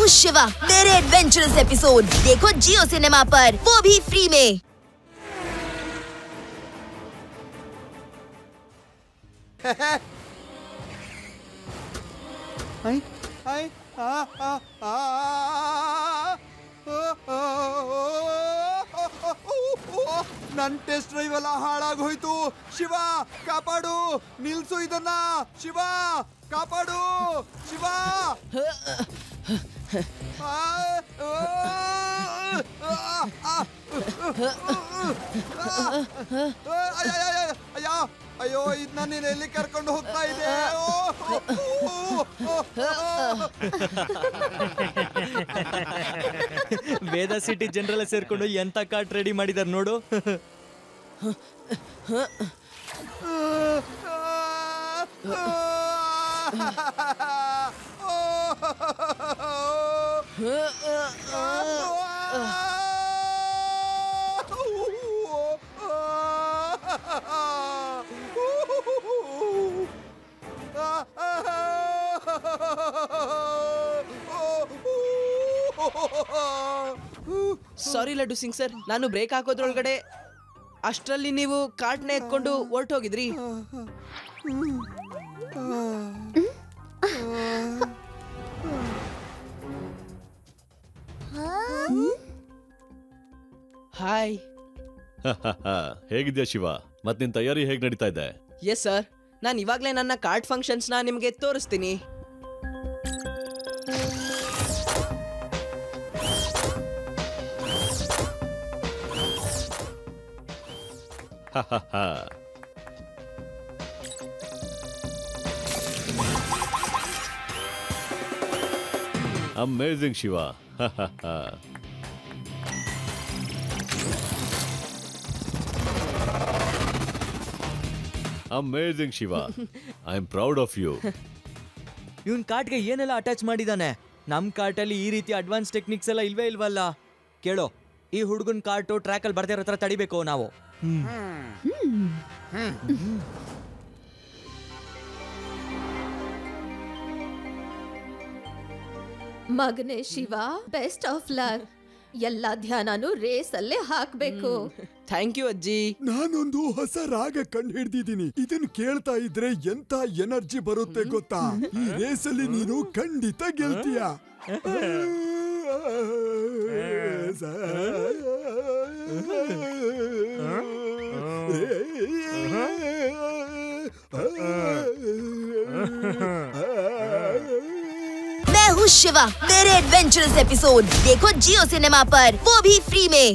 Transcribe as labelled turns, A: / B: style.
A: हूँ शिवा, मेरे adventurous episode देखो जियो सिनेमा पर, वो भी फ्री में।
B: ನನ್ ಟೆಸ್ಟ್ ಡ್ರೈವ್ ಎಲ್ಲ ಹಾಳಾಗೋಯ್ತು. ಶಿವ ಕಾಪಾಡು, ನಿಲ್ಸು ಇದನ್ನ. ಶಿವ ಕಾಪಾಡು, ಶಿವ. ಅಯ್ಯೋ ಇದನ್ನ ನೀನ್ ಎಲ್ಲಿ ಕರ್ಕೊಂಡು ಹೋಗ್ತಾ ಇದೆ?
C: ವೇದ ಸಿಟಿ ಜನರೆಲ್ಲ ಸೇರ್ಕೊಂಡು ಎಂತ ಕಾರ್ಟ್ ರೆಡಿ ಮಾಡಿದಾರೆ ನೋಡು.
D: ಸಾರಿ ಲಡ್ಡು ಸಿಂಗ್ ಸರ್, ನಾನು ಬ್ರೇಕ್ ಹಾಕೋದ್ರೊಳಗಡೆ ಅಷ್ಟರಲ್ಲಿ ನೀವು ಕಾರ್ಟ್ನ ಎತ್ಕೊಂಡು ಹೊರಟೋಗಿದ್ರಿ. ಹಾಯ್.
E: ಹೇಗಿದ್ಯಾ ಶಿವ? ಮತ್ ನಿನ್ ತಯಾರಿ ಹೇಗ್ ನಡೀತಾ ಇದೆ?
D: ಎಸ್ ಸರ್, ನಾನು ಇವಾಗ್ಲೇ ನನ್ನ ಕಾರ್ಟ್ ಫಂಕ್ಷನ್ಸ್ನ ನಿಮಗೆ ತೋರಿಸ್ತೀನಿ.
E: Amazing Shiva. Amazing Shiva, I am proud of you.
C: ಇವನ್ ಕಾರ್ಟ್ಗೆ ಏನೆಲ್ಲ ಅಟ್ಯಾಚ್ ಮಾಡಿದಾನೆ. ನಮ್ ಕಾರ್ಟಲ್ಲಿ ಈ ರೀತಿ ಅಡ್ವಾನ್ಸ್ ಟೆಕ್ನಿಕ್ಸ್ ಎಲ್ಲ ಇಲ್ವೇ ಇಲ್ವಲ್ಲ. ಕೇಳೋ, ಈ ಹುಡುಗನ್ ಕಾರ್ಟು ಟ್ರ್ಯಾಕ್ ಅಲ್ಲಿ ಬರ್ದಿರೋ ಹತ್ರ ತಡಿಬೇಕು ನಾವು.
F: ಮಗನೇ ಶಿವ, ಬೆಸ್ಟ್ ಆಫ್ ಲಕ್. ಎಲ್ಲ ಧ್ಯಾನನು ರೇಸ್ ಅಲ್ಲೇ ಹಾಕ್ಬೇಕು.
D: ಥ್ಯಾಂಕ್ ಯು ಅಜ್ಜಿ.
B: ನಾನೊಂದು ಹೊಸ ರಾಗ ಕಂಡು ಹಿಡ್ದಿದ್ದೀನಿ. ಇದನ್ನು ಕೇಳ್ತಾ ಇದ್ರೆ ಎಂತ ಎನರ್ಜಿ ಬರುತ್ತೆ ಗೊತ್ತಾ? ಈ ರೇಸಲ್ಲಿ ನೀನು ಖಂಡಿತ ಗೆಲ್ತೀಯ.
A: मैं हूँ शिवा, मेरे एडवेंचरस एपिसोड देखो जियो सिनेमा पर, वो भी फ्री में।